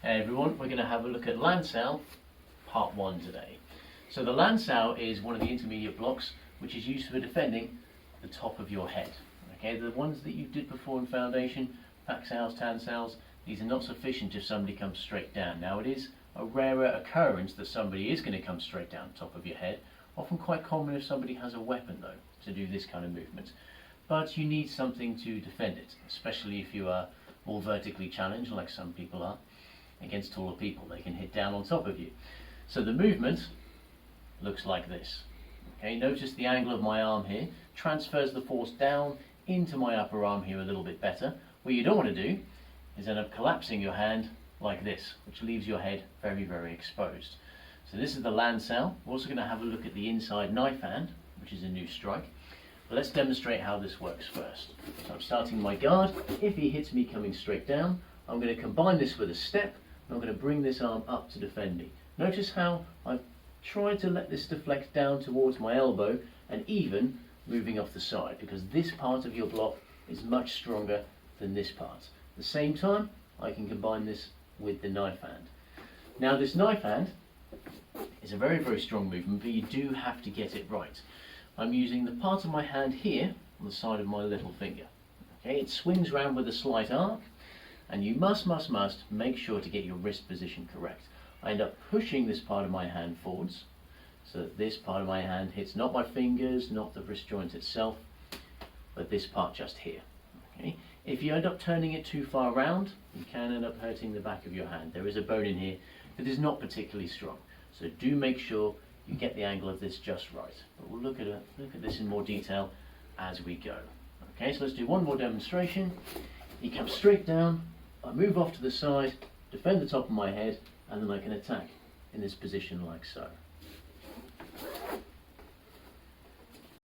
Hey everyone, we're going to have a look at Laan Sao, part 1 today. So the Laan Sao is one of the intermediate blocks which is used for defending the top of your head. Okay, the ones that you did before in foundation, Pak Saos, Tan Saos, these are not sufficient if somebody comes straight down. Now it is a rarer occurrence that somebody is going to come straight down top of your head, often quite common if somebody has a weapon though to do this kind of movement. But you need something to defend it, especially if you are more vertically challenged like some people are. Against taller people, they can hit down on top of you. So the movement looks like this. Okay, notice the angle of my arm here transfers the force down into my upper arm here a little bit better. What you don't want to do is end up collapsing your hand like this, which leaves your head very, very exposed. So this is the Laan Sao. We're also going to have a look at the inside knife hand, which is a new strike. But let's demonstrate how this works first. So I'm starting my guard. If he hits me coming straight down, I'm going to combine this with a step. I'm going to bring this arm up to defend me. Notice how I've tried to let this deflect down towards my elbow and even moving off the side, because this part of your block is much stronger than this part. At the same time, I can combine this with the knife hand. Now this knife hand is a very, very strong movement, but you do have to get it right. I'm using the part of my hand here on the side of my little finger. Okay, it swings round with a slight arc. And you must make sure to get your wrist position correct. I end up pushing this part of my hand forwards, so that this part of my hand hits not my fingers, not the wrist joint itself, but this part just here. Okay? If you end up turning it too far round, you can end up hurting the back of your hand. There is a bone in here that is not particularly strong, so do make sure you get the angle of this just right. But we'll look at this in more detail as we go. Okay, so let's do one more demonstration. He comes straight down. I move off to the side, defend the top of my head, and then I can attack in this position like so.